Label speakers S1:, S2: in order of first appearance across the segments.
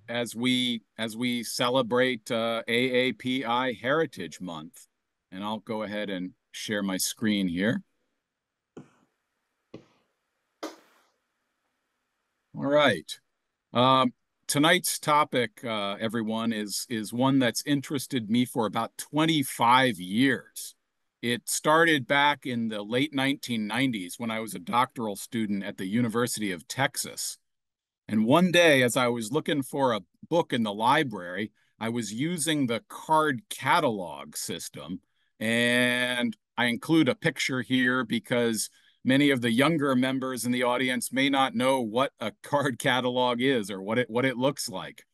S1: as we celebrate AAPI Heritage Month. And I'll go ahead and share my screen here. All right. Um, Tonight's topic, everyone, is one that's interested me for about 25 years. It started back in the late 1990s when I was a doctoral student at the University of Texas. And one day, as I was looking for a book in the library, I was using the card catalog system. And I include a picture here because many of the younger members in the audience may not know what a card catalog is or what it looks like.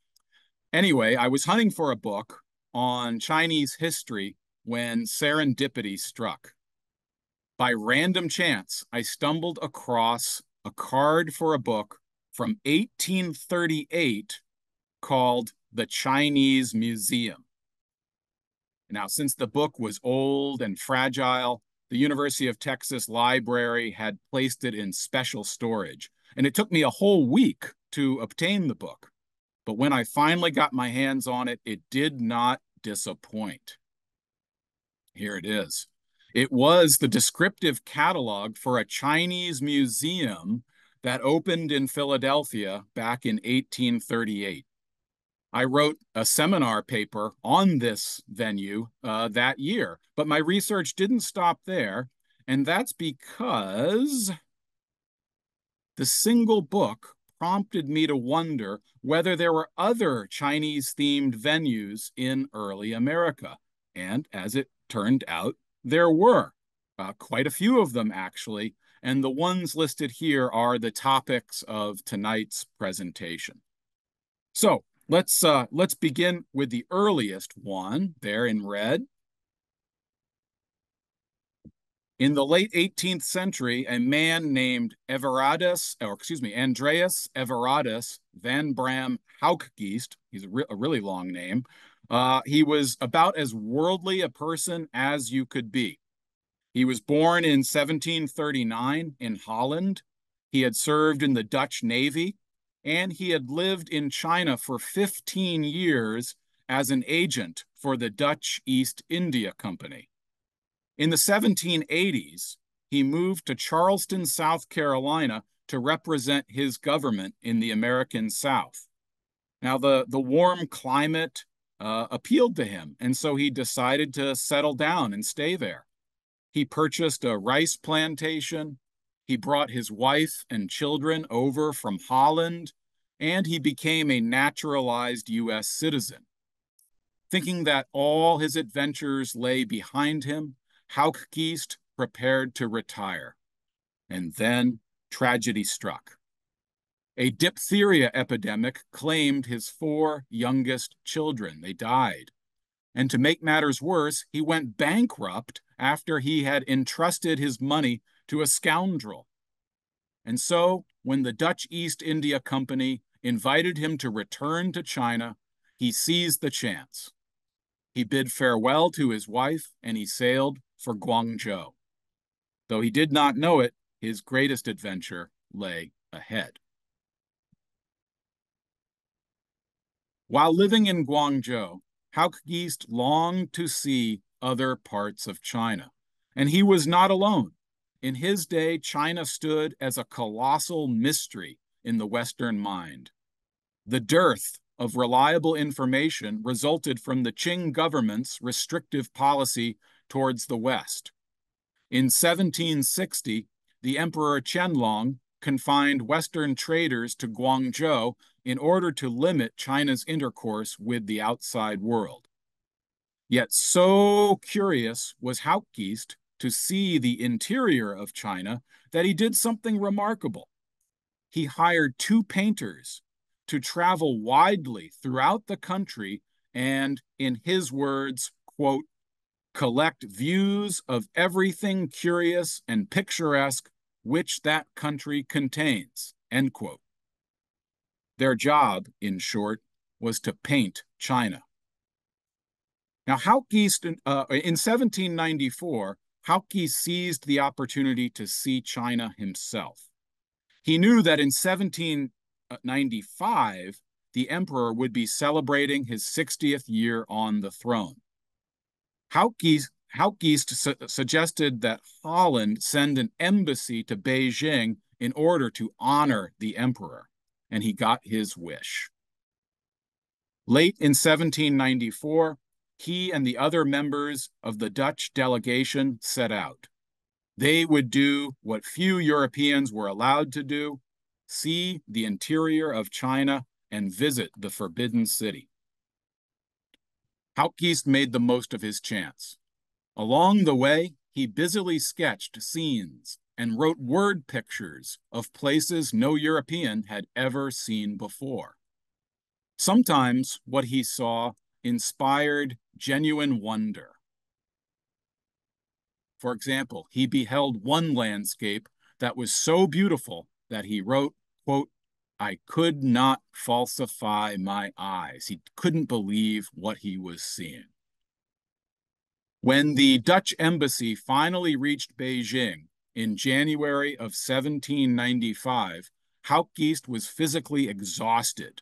S1: Anyway, I was hunting for a book on Chinese history when serendipity struck. By random chance, I stumbled across a card for a book from 1838 called The Chinese Museum. Now, since the book was old and fragile, the University of Texas Library had placed it in special storage, and it took me a whole week to obtain the book. But when I finally got my hands on it, it did not disappoint. Here it is. It was the descriptive catalog for a Chinese museum that opened in Philadelphia back in 1838. I wrote a seminar paper on this venue that year, but my research didn't stop there. And that's because the single book prompted me to wonder whether there were other Chinese themed venues in early America. And as it turned out, there were quite a few of them, actually. And the ones listed here are the topics of tonight's presentation. So let's begin with the earliest one there in red. In the late 18th century, a man named Andreas Everardus van Bram Haukgeest, he's a really long name, he was about as worldly a person as you could be. He was born in 1739 in Holland. He had served in the Dutch Navy, and he had lived in China for 15 years as an agent for the Dutch East India Company. In the 1780s, he moved to Charleston, South Carolina to represent his government in the American South. Now, the warm climate appealed to him, and so he decided to settle down and stay there. He purchased a rice plantation. He brought his wife and children over from Holland, and he became a naturalized U.S. citizen. Thinking that all his adventures lay behind him, Haukgeest prepared to retire. And then tragedy struck. A diphtheria epidemic claimed his 4 youngest children. They died. And to make matters worse, he went bankrupt after he had entrusted his money to a scoundrel. And so, when the Dutch East India Company invited him to return to China, he seized the chance. He bid farewell to his wife and he sailed for Guangzhou. Though he did not know it, his greatest adventure lay ahead. While living in Guangzhou, Haukgeest longed to see other parts of China. And he was not alone. In his day, China stood as a colossal mystery in the Western mind. The dearth of reliable information resulted from the Qing government's restrictive policy towards the West. In 1760, the Emperor Qianlong confined Western traders to Guangzhou in order to limit China's intercourse with the outside world. Yet so curious was Haukgeest to see the interior of China that he did something remarkable. He hired 2 painters to travel widely throughout the country and, in his words, quote, collect views of everything curious and picturesque which that country contains, end quote. Their job, in short, was to paint China. Now, Haukgeest, in 1794, Haukgeest seized the opportunity to see China himself. He knew that in 1795, the emperor would be celebrating his 60th year on the throne. Houtgeest suggested that Holland send an embassy to Beijing in order to honor the emperor, and he got his wish. Late in 1794, he and the other members of the Dutch delegation set out. They would do what few Europeans were allowed to do, see the interior of China and visit the Forbidden City. Houtgeest made the most of his chance. Along the way, he busily sketched scenes and wrote word pictures of places no European had ever seen before. Sometimes what he saw inspired genuine wonder. For example, he beheld one landscape that was so beautiful that he wrote, quote, "I could not falsify my eyes." He couldn't believe what he was seeing. When the Dutch embassy finally reached Beijing in January of 1795, Houtgeest was physically exhausted.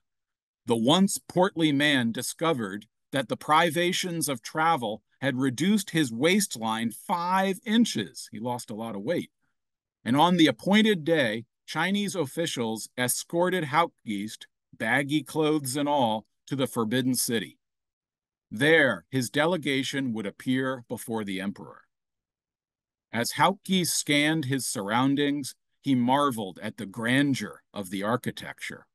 S1: The once portly man discovered that the privations of travel had reduced his waistline 5 inches. He lost a lot of weight. And on the appointed day, Chinese officials escorted Houtgeest, baggy clothes and all, to the Forbidden City. There, his delegation would appear before the emperor. As Houtgeest scanned his surroundings, he marveled at the grandeur of the architecture.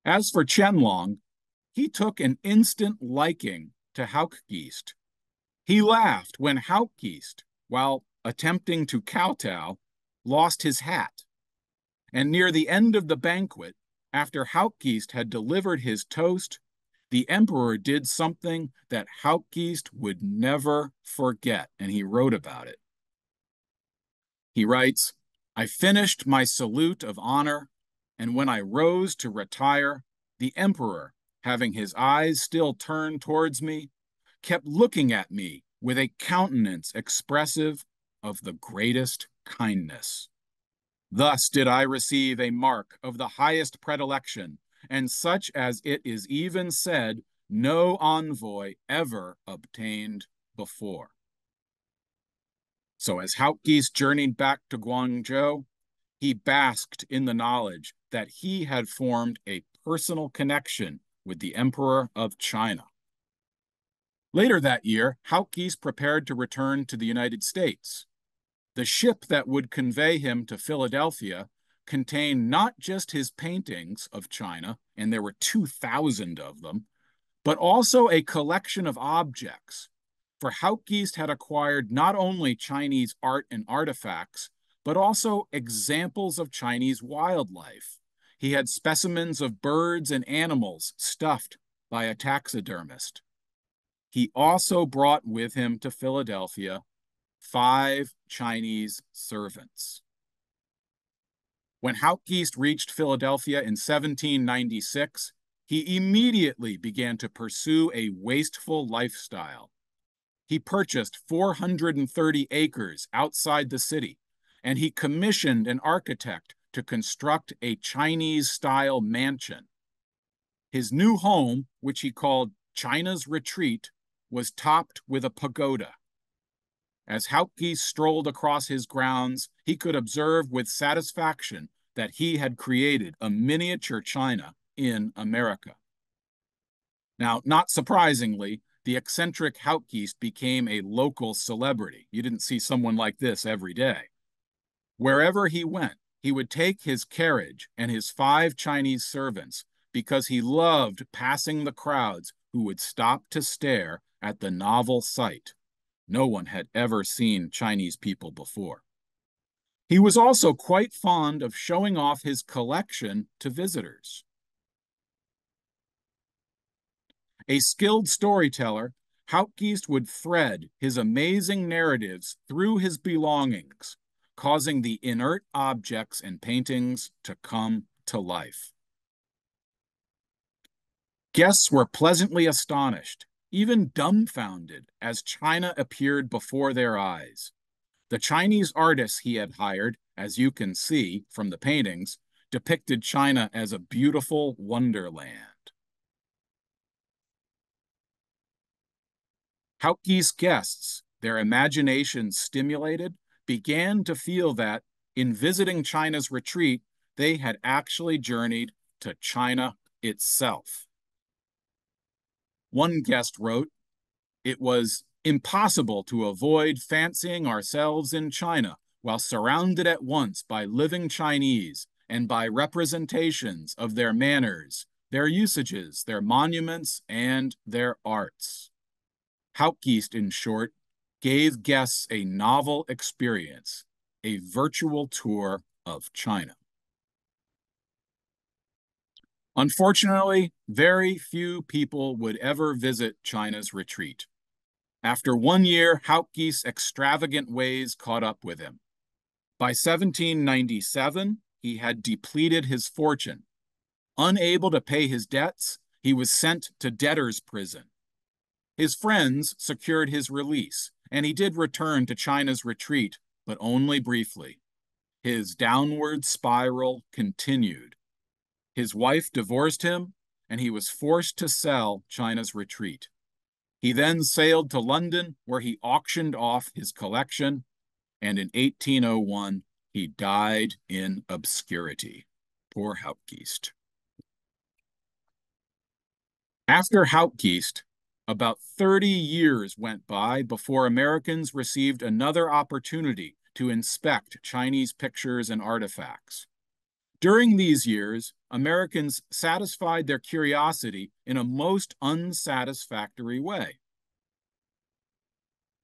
S1: As for Qianlong, he took an instant liking to Houtgeest. He laughed when Houtgeest, while attempting to kowtow, lost his hat. And near the end of the banquet, after Houtgeest had delivered his toast, the emperor did something that Houtgeest would never forget, and he wrote about it. He writes, "I finished my salute of honor, and when I rose to retire, the emperor, having his eyes still turned towards me, kept looking at me with a countenance expressive of the greatest kindness. Thus did I receive a mark of the highest predilection, and such as it is even said no envoy ever obtained before." So as Houtgeest journeyed back to Guangzhou, he basked in the knowledge that he had formed a personal connection with the Emperor of China. Later that year, Houtgeest prepared to return to the United States. The ship that would convey him to Philadelphia contained not just his paintings of China, and there were 2,000 of them, but also a collection of objects. For Houtgeest had acquired not only Chinese art and artifacts, but also examples of Chinese wildlife. He had specimens of birds and animals stuffed by a taxidermist. He also brought with him to Philadelphia 5 Chinese servants. When Houtgeest reached Philadelphia in 1796, he immediately began to pursue a wasteful lifestyle. He purchased 430 acres outside the city, and he commissioned an architect to construct a Chinese-style mansion. His new home, which he called China's Retreat, was topped with a pagoda. As Houtgeest strolled across his grounds, he could observe with satisfaction that he had created a miniature China in America. Now, not surprisingly, the eccentric Houtgeest became a local celebrity. You didn't see someone like this every day. Wherever he went, he would take his carriage and his 5 Chinese servants because he loved passing the crowds who would stop to stare at the novel sight. No one had ever seen Chinese people before. He was also quite fond of showing off his collection to visitors. A skilled storyteller, Houtgeest would thread his amazing narratives through his belongings, causing the inert objects and paintings to come to life. Guests were pleasantly astonished, even dumbfounded, as China appeared before their eyes. The Chinese artists he had hired, as you can see from the paintings, depicted China as a beautiful wonderland. Hauptke's guests, their imaginations stimulated, began to feel that, in visiting China's retreat, they had actually journeyed to China itself. One guest wrote, "It was impossible to avoid fancying ourselves in China while surrounded at once by living Chinese and by representations of their manners, their usages, their monuments, and their arts." Hauptgeist, in short, gave guests a novel experience, a virtual tour of China. Unfortunately, very few people would ever visit China's retreat. After 1 year, Hauptgeist's extravagant ways caught up with him. By 1797, he had depleted his fortune. Unable to pay his debts, he was sent to debtor's prison. His friends secured his release, and he did return to China's retreat, but only briefly. His downward spiral continued. His wife divorced him, and he was forced to sell China's retreat. He then sailed to London, where he auctioned off his collection, and in 1801, he died in obscurity. Poor Hauptgeist. After Hauptgeist, about 30 years went by before Americans received another opportunity to inspect Chinese pictures and artifacts. During these years, Americans satisfied their curiosity in a most unsatisfactory way.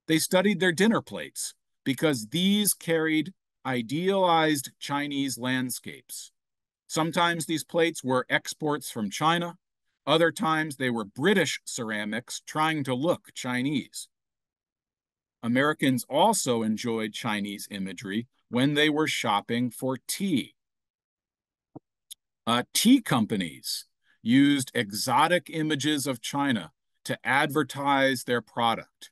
S1: They studied their dinner plates because these carried idealized Chinese landscapes. Sometimes these plates were exports from China. Other times they were British ceramics trying to look Chinese. Americans also enjoyed Chinese imagery when they were shopping for tea. Tea companies used exotic images of China to advertise their product.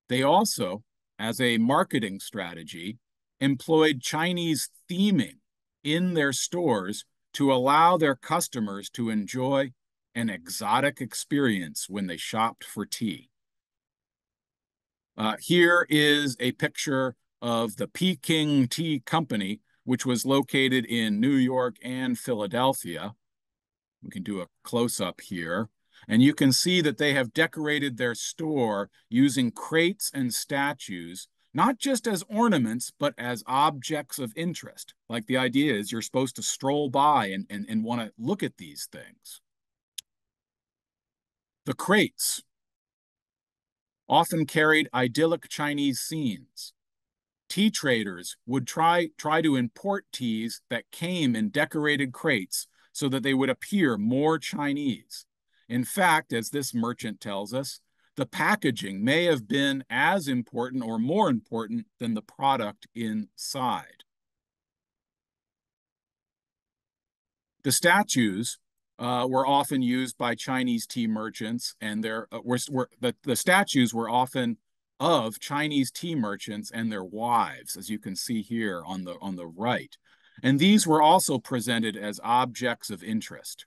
S1: They also, as a marketing strategy, employed Chinese theming in their stores to allow their customers to enjoy an exotic experience when they shopped for tea. Here is a picture of the Peking Tea Company, which was located in New York and Philadelphia. We can do a close-up here. And you can see that they have decorated their store using crates and statues, not just as ornaments, but as objects of interest. Like the idea is you're supposed to stroll by and want to look at these things. The crates often carried idyllic Chinese scenes. Tea traders would try to import teas that came in decorated crates so that they would appear more Chinese. In fact, as this merchant tells us, the packaging may have been as important or more important than the product inside. The statues were often used by Chinese tea merchants, and the statues were often of Chinese tea merchants and their wives, as you can see here on the right. And these were also presented as objects of interest.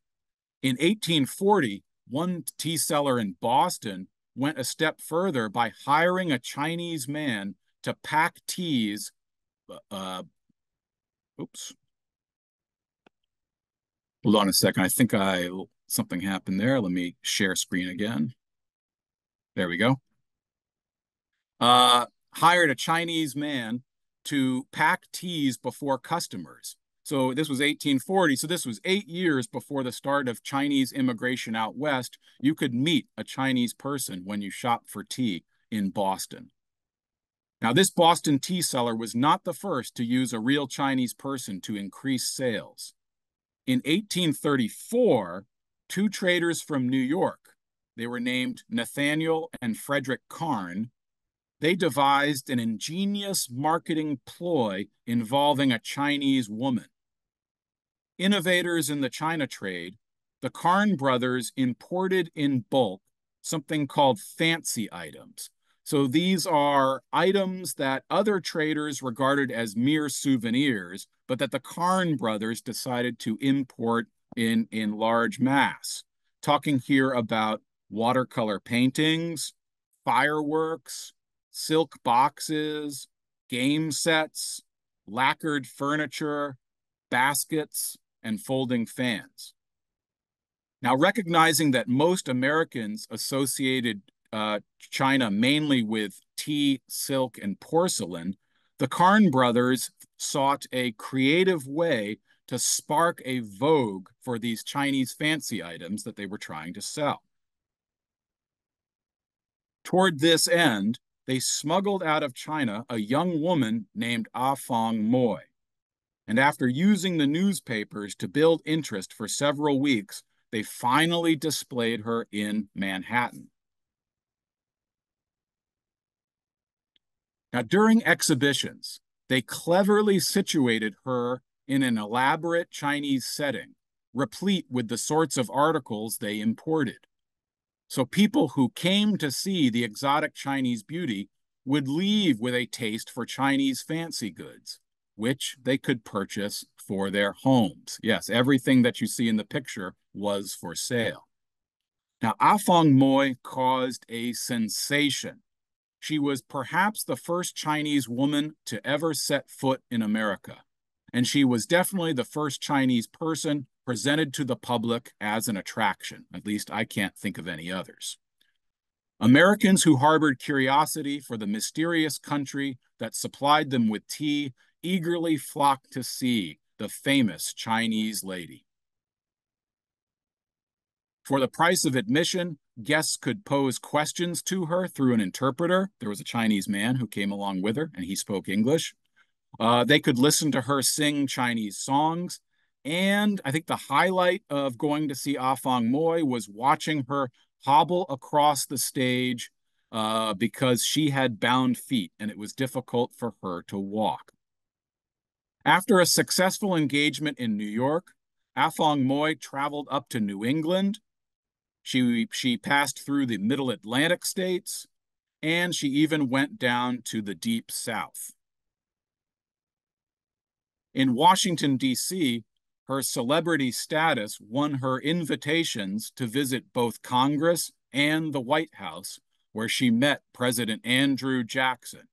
S1: In 1840, one tea seller in Boston went a step further by hiring a Chinese man to pack teas. Hold on a second. I think something happened there. Let me share screen again. There we go. Hired a Chinese man to pack teas before customers. So this was 1840. So this was 8 years before the start of Chinese immigration out west. You could meet a Chinese person when you shopped for tea in Boston. Now, this Boston tea seller was not the first to use a real Chinese person to increase sales. In 1834, two traders from New York, they were named Nathaniel and Frederick Carn, they devised an ingenious marketing ploy involving a Chinese woman. Innovators in the China trade, the Carn brothers imported in bulk something called fancy items. So these are items that other traders regarded as mere souvenirs, but that the Karn brothers decided to import in large mass. Talking here about watercolor paintings, fireworks, silk boxes, game sets, lacquered furniture, baskets, and folding fans. Now, recognizing that most Americans associated China mainly with tea, silk, and porcelain, the Karn brothers sought a creative way to spark a vogue for these Chinese fancy items that they were trying to sell. Toward this end, they smuggled out of China a young woman named Ah Fong Moy. And after using the newspapers to build interest for several weeks, they finally displayed her in Manhattan. Now, during exhibitions, they cleverly situated her in an elaborate Chinese setting, replete with the sorts of articles they imported. So people who came to see the exotic Chinese beauty would leave with a taste for Chinese fancy goods, which they could purchase for their homes. Yes, everything that you see in the picture was for sale. Now, Afong Moy caused a sensation. She was perhaps the first Chinese woman to ever set foot in America. And she was definitely the first Chinese person presented to the public as an attraction. At least I can't think of any others. Americans who harbored curiosity for the mysterious country that supplied them with tea eagerly flocked to see the famous Chinese lady. For the price of admission, guests could pose questions to her through an interpreter. There was a Chinese man who came along with her, and he spoke English. They could listen to her sing Chinese songs. And I think the highlight of going to see Afong Moy was watching her hobble across the stage because she had bound feet and it was difficult for her to walk. After a successful engagement in New York, Afong Moy traveled up to New England. She passed through the Middle Atlantic states, and she even went down to the Deep South. In Washington, D.C., her celebrity status won her invitations to visit both Congress and the White House, where she met President Andrew Jackson.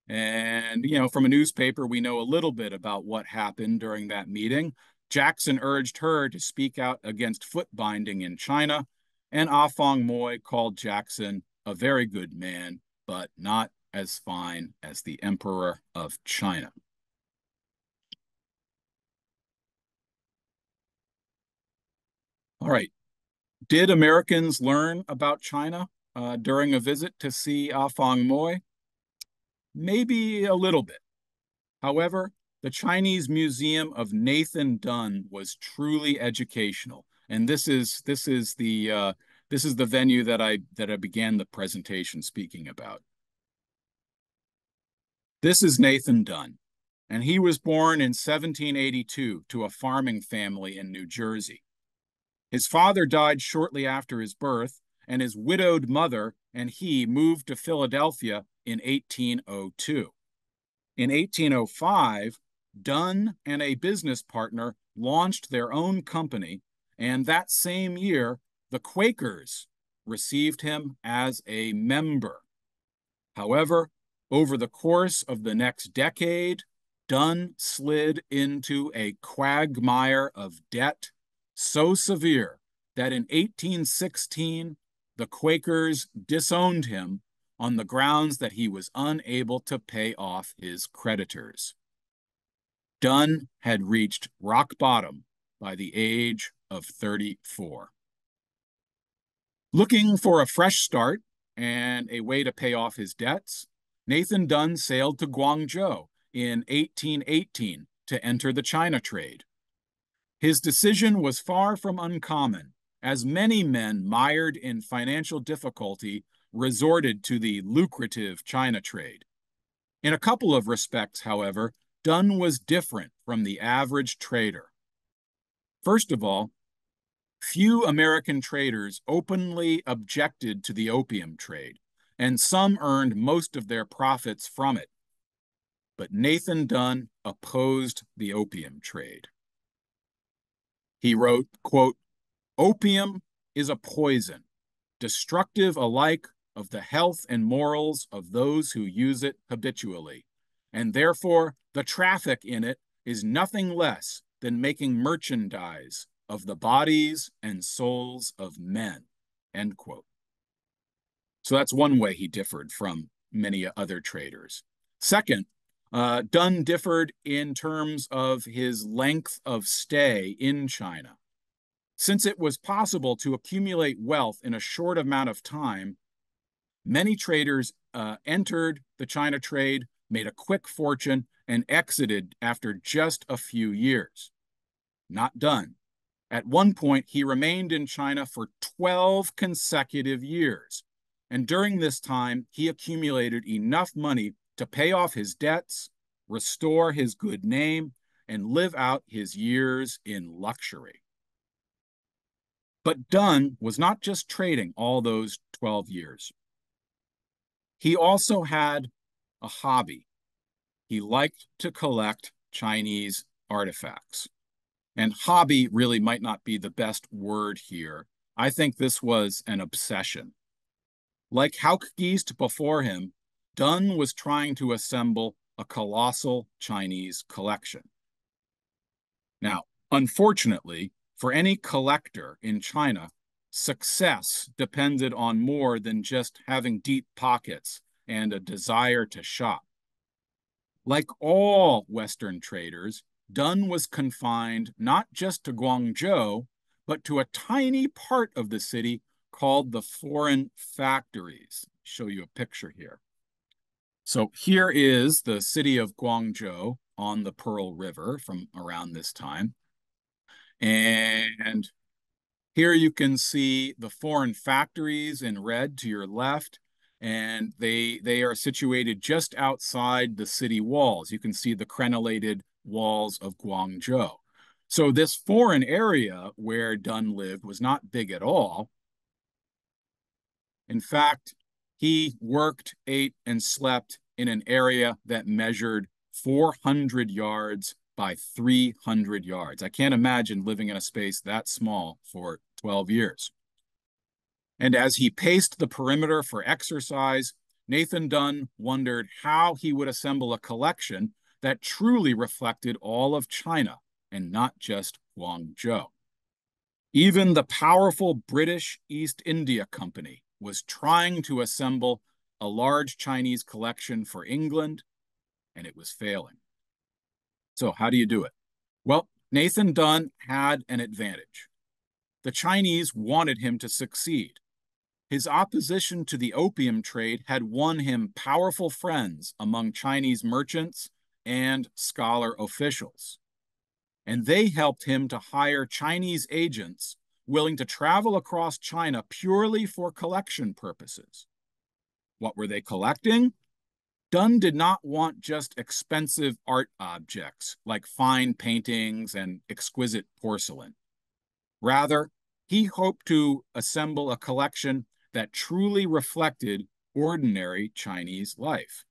S1: And, from a newspaper, we know a little bit about what happened during that meeting. Jackson urged her to speak out against foot binding in China, and Afong Moy called Jackson a very good man, but not as fine as the Emperor of China. All right. Did Americans learn about China during a visit to see Afong Moy? Maybe a little bit. However, the Chinese Museum of Nathan Dunn was truly educational, and this is the venue that I began the presentation speaking about. This is Nathan Dunn, and he was born in 1782 to a farming family in New Jersey. His father died shortly after his birth, and his widowed mother and he moved to Philadelphia in 1802. In 1805, Dunn and a business partner launched their own company, and that same year, the Quakers received him as a member. However, over the course of the next decade, Dunn slid into a quagmire of debt so severe that in 1816, the Quakers disowned him on the grounds that he was unable to pay off his creditors. Dunn had reached rock bottom by the age of 34. Looking for a fresh start and a way to pay off his debts, Nathan Dunn sailed to Guangzhou in 1818 to enter the China trade. His decision was far from uncommon, as many men mired in financial difficulty resorted to the lucrative China trade. In a couple of respects, however, Dunn was different from the average trader. First of all, few American traders openly objected to the opium trade, and some earned most of their profits from it. But Nathan Dunn opposed the opium trade. He wrote, quote, "Opium is a poison, destructive alike of the health and morals of those who use it habitually, and therefore the traffic in it is nothing less than making merchandise of the bodies and souls of men," end quote. So that's one way he differed from many other traders. Second, Dunn differed in terms of his length of stay in China. Since it was possible to accumulate wealth in a short amount of time, many traders entered the China trade, made a quick fortune, and exited after just a few years. Not Dunn. At one point, he remained in China for 12 consecutive years. And during this time, he accumulated enough money to pay off his debts, restore his good name, and live out his years in luxury. But Dunn was not just trading all those 12 years. He also had a hobby. He liked to collect Chinese artifacts. And hobby really might not be the best word here. I think this was an obsession. Like Haukgeest before him, Dunn was trying to assemble a colossal Chinese collection. Now, unfortunately, for any collector in China, success depended on more than just having deep pockets and a desire to shop. Like all Western traders, Dunn was confined not just to Guangzhou, but to a tiny part of the city called the Foreign Factories. I'll show you a picture here. So here is the city of Guangzhou on the Pearl River from around this time. And here you can see the foreign factories in red to your left, and they are situated just outside the city walls. You can see the crenellated walls of Guangzhou. So this foreign area where Dunn lived was not big at all. In fact, he worked, ate, and slept in an area that measured 400 yards by 300 yards. I can't imagine living in a space that small for 12 years. And as he paced the perimeter for exercise, Nathan Dunn wondered how he would assemble a collection that truly reflected all of China and not just Guangzhou. Even the powerful British East India Company was trying to assemble a large Chinese collection for England, and it was failing. So how do you do it? Well, Nathan Dunn had an advantage. The Chinese wanted him to succeed. His opposition to the opium trade had won him powerful friends among Chinese merchants and scholar officials. And they helped him to hire Chinese agents willing to travel across China purely for collection purposes. What were they collecting? Dunn did not want just expensive art objects like fine paintings and exquisite porcelain. Rather, he hoped to assemble a collection that truly reflected ordinary Chinese life.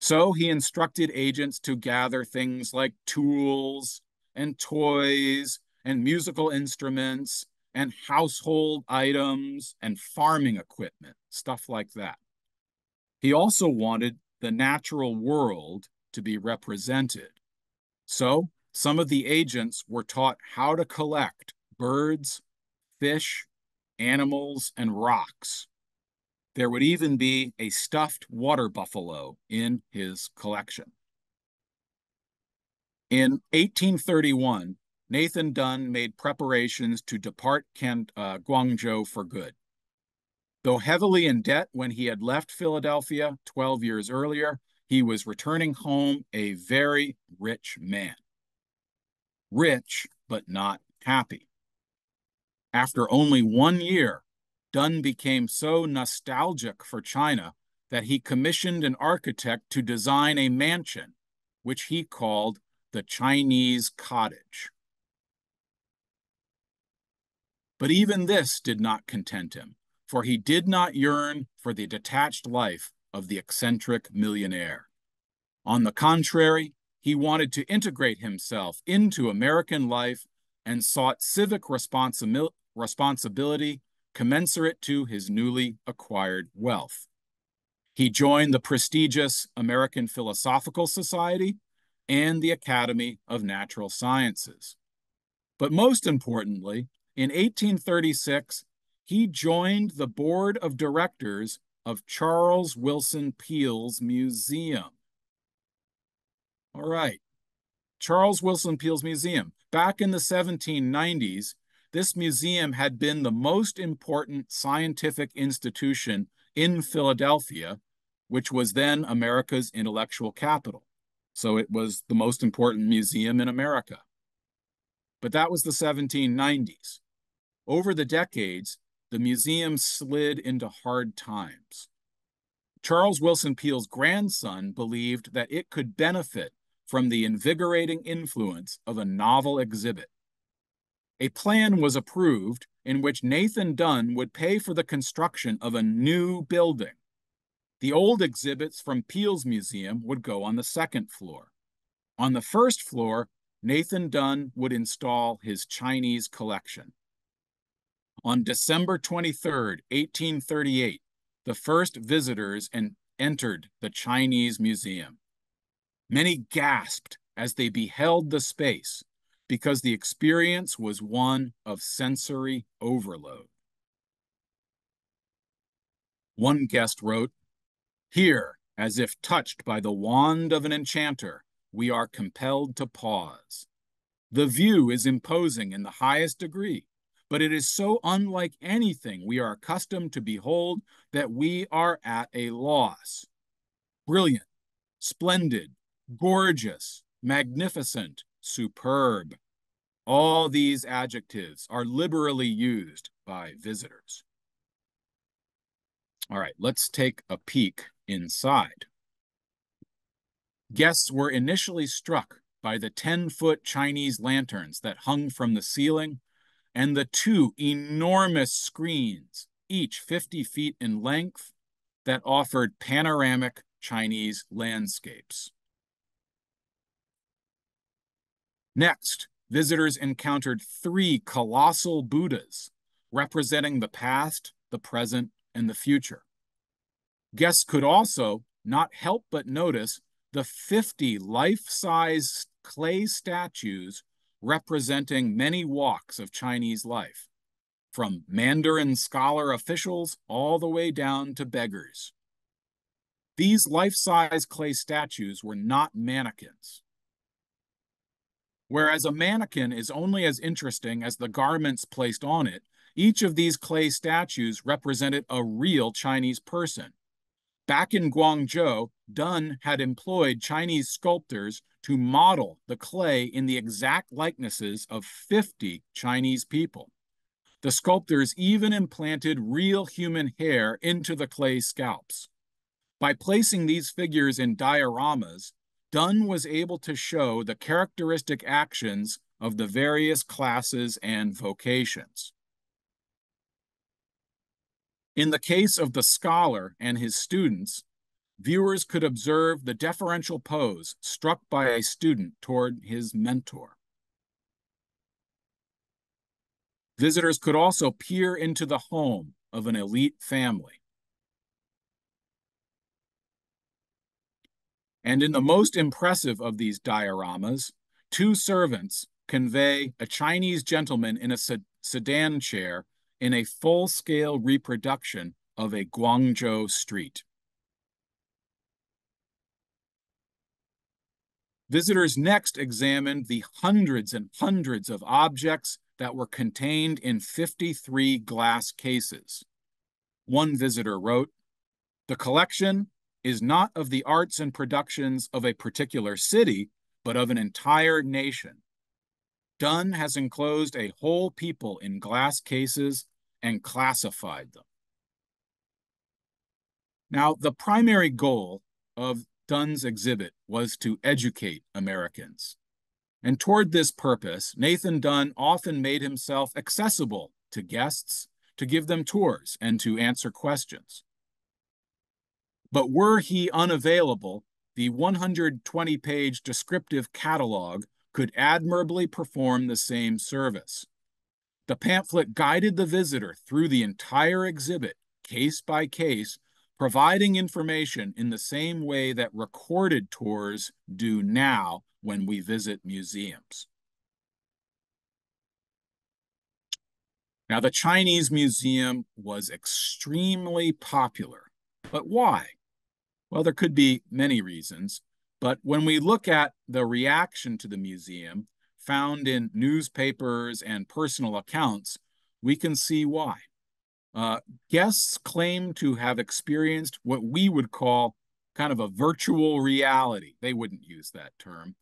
S1: So he instructed agents to gather things like tools and toys and musical instruments and household items and farming equipment, stuff like that. He also wanted the natural world to be represented. So some of the agents were taught how to collect birds, fish, animals, and rocks. There would even be a stuffed water buffalo in his collection. In 1831, Nathan Dunn made preparations to depart Guangzhou for good. Though heavily in debt when he had left Philadelphia 12 years earlier, he was returning home a very rich man. Rich, but not happy. After only 1 year, Dunn became so nostalgic for China that he commissioned an architect to design a mansion, which he called the Chinese Cottage. But even this did not content him. for he did not yearn for the detached life of the eccentric millionaire. On the contrary, he wanted to integrate himself into American life and sought civic responsibility commensurate to his newly acquired wealth. He joined the prestigious American Philosophical Society and the Academy of Natural Sciences. But most importantly, in 1836, he joined the board of directors of Charles Willson Peale's Museum. All right, Charles Willson Peale's Museum. Back in the 1790s, this museum had been the most important scientific institution in Philadelphia, which was then America's intellectual capital. So it was the most important museum in America. But that was the 1790s. Over the decades, the museum slid into hard times. Charles Willson Peale's grandson believed that it could benefit from the invigorating influence of a novel exhibit. A plan was approved in which Nathan Dunn would pay for the construction of a new building. The old exhibits from Peale's museum would go on the second floor. On the first floor, Nathan Dunn would install his Chinese collection. On December 23, 1838, the first visitors entered the Chinese Museum. Many gasped as they beheld the space because the experience was one of sensory overload. One guest wrote, "Here, as if touched by the wand of an enchanter, we are compelled to pause. The view is imposing in the highest degree, but it is so unlike anything we are accustomed to behold that we are at a loss. Brilliant, splendid, gorgeous, magnificent, superb. All these adjectives are liberally used by visitors." All right, let's take a peek inside. Guests were initially struck by the 10-foot Chinese lanterns that hung from the ceiling and the two enormous screens, each 50 feet in length, that offered panoramic Chinese landscapes. Next, visitors encountered 3 colossal Buddhas representing the past, the present, and the future. Guests could also not help but notice the 50 life-size clay statues representing many walks of Chinese life, from Mandarin scholar officials all the way down to beggars. These life-size clay statues were not mannequins. Whereas a mannequin is only as interesting as the garments placed on it, each of these clay statues represented a real Chinese person. Back in Guangzhou, Dunn had employed Chinese sculptors to model the clay in the exact likenesses of 50 Chinese people. The sculptors even implanted real human hair into the clay scalps. By placing these figures in dioramas, Dunn was able to show the characteristic actions of the various classes and vocations. In the case of the scholar and his students, viewers could observe the deferential pose struck by a student toward his mentor. Visitors could also peer into the home of an elite family. And in the most impressive of these dioramas, 2 servants convey a Chinese gentleman in a sedan chair in a full-scale reproduction of a Guangzhou street. Visitors next examined the hundreds and hundreds of objects that were contained in 53 glass cases. One visitor wrote, "The collection is not of the arts and productions of a particular city, but of an entire nation. Dunn has enclosed a whole people in glass cases and classified them." Now, the primary goal of Dunn's exhibit was to educate Americans. And toward this purpose, Nathan Dunn often made himself accessible to guests to give them tours and to answer questions. But were he unavailable, the 120-page descriptive catalog could admirably perform the same service. The pamphlet guided the visitor through the entire exhibit, case by case, providing information in the same way that recorded tours do now when we visit museums. Now, the Chinese Museum was extremely popular, but why? Well, there could be many reasons, but when we look at the reaction to the museum found in newspapers and personal accounts, we can see why. Guests claim to have experienced what we would call kind of a virtual reality. They wouldn't use that term,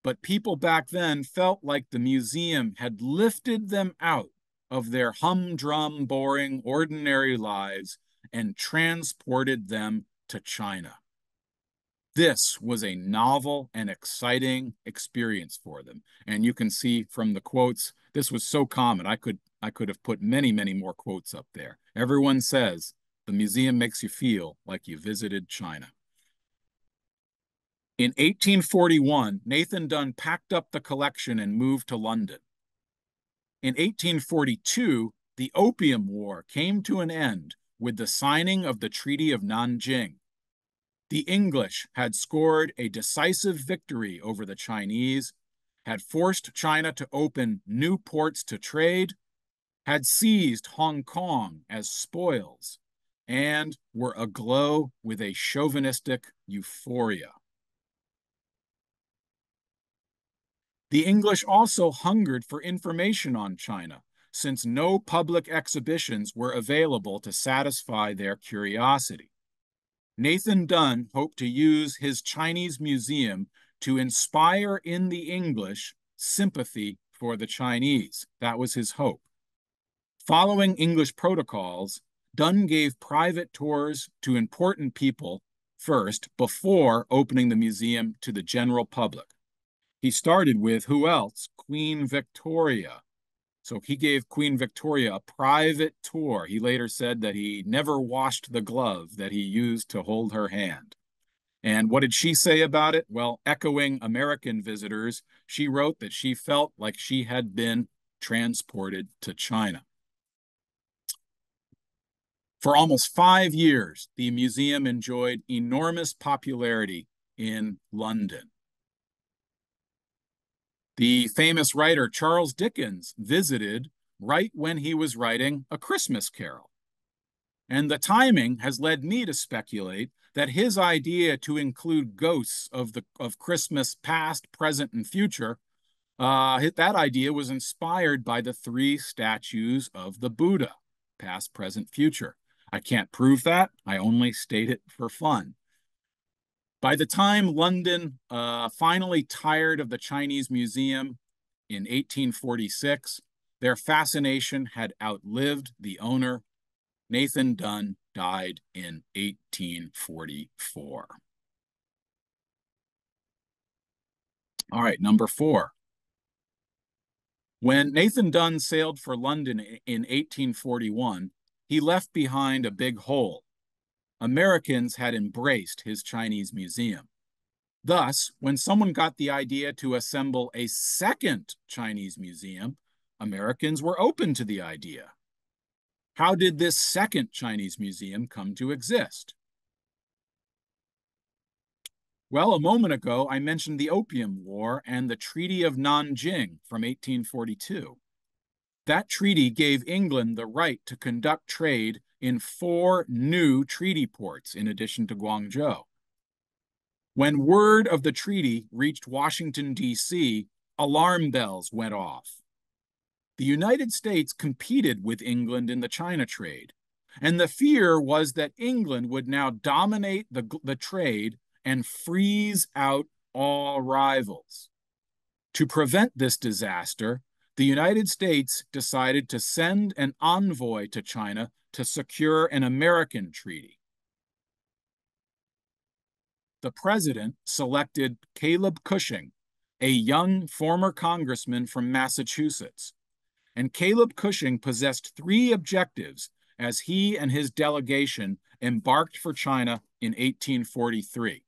S1: but people back then felt like the museum had lifted them out of their humdrum, boring, ordinary lives and transported them to China. This was a novel and exciting experience for them. And you can see from the quotes, this was so common. I could have put many, many more quotes up there. Everyone says, the museum makes you feel like you visited China. In 1841, Nathan Dunn packed up the collection and moved to London. In 1842, the Opium War came to an end with the signing of the Treaty of Nanjing. The English had scored a decisive victory over the Chinese, had forced China to open new ports to trade, had seized Hong Kong as spoils, and were aglow with a chauvinistic euphoria. The English also hungered for information on China, since no public exhibitions were available to satisfy their curiosity. Nathan Dunn hoped to use his Chinese museum to inspire in the English sympathy for the Chinese. That was his hope. Following English protocols, Dunn gave private tours to important people first before opening the museum to the general public. He started with who else? Queen Victoria. So he gave Queen Victoria a private tour. He later said that he never washed the glove that he used to hold her hand. And what did she say about it? Well, echoing American visitors, she wrote that she felt like she had been transported to China. For almost 5 years, the museum enjoyed enormous popularity in London. The famous writer Charles Dickens visited right when he was writing A Christmas Carol. And the timing has led me to speculate that his idea to include ghosts of Christmas past, present, and future, that idea was inspired by the 3 statues of the Buddha, past, present, future. I can't prove that. I only state it for fun. By the time London finally tired of the Chinese Museum in 1846, their fascination had outlived the owner. Nathan Dunn died in 1844. All right, number 4. When Nathan Dunn sailed for London in 1841, he left behind a big hole. Americans had embraced his Chinese museum. Thus, when someone got the idea to assemble a second Chinese museum, Americans were open to the idea. How did this second Chinese museum come to exist? Well, a moment ago, I mentioned the Opium War and the Treaty of Nanjing from 1842. That treaty gave England the right to conduct trade in 4 new treaty ports in addition to Guangzhou. When word of the treaty reached Washington, D.C., alarm bells went off. The United States competed with England in the China trade, and the fear was that England would now dominate the trade and freeze out all rivals. To prevent this disaster, the United States decided to send an envoy to China to secure an American treaty. The president selected Caleb Cushing, a young former congressman from Massachusetts. and Caleb Cushing possessed three objectives as he and his delegation embarked for China in 1843.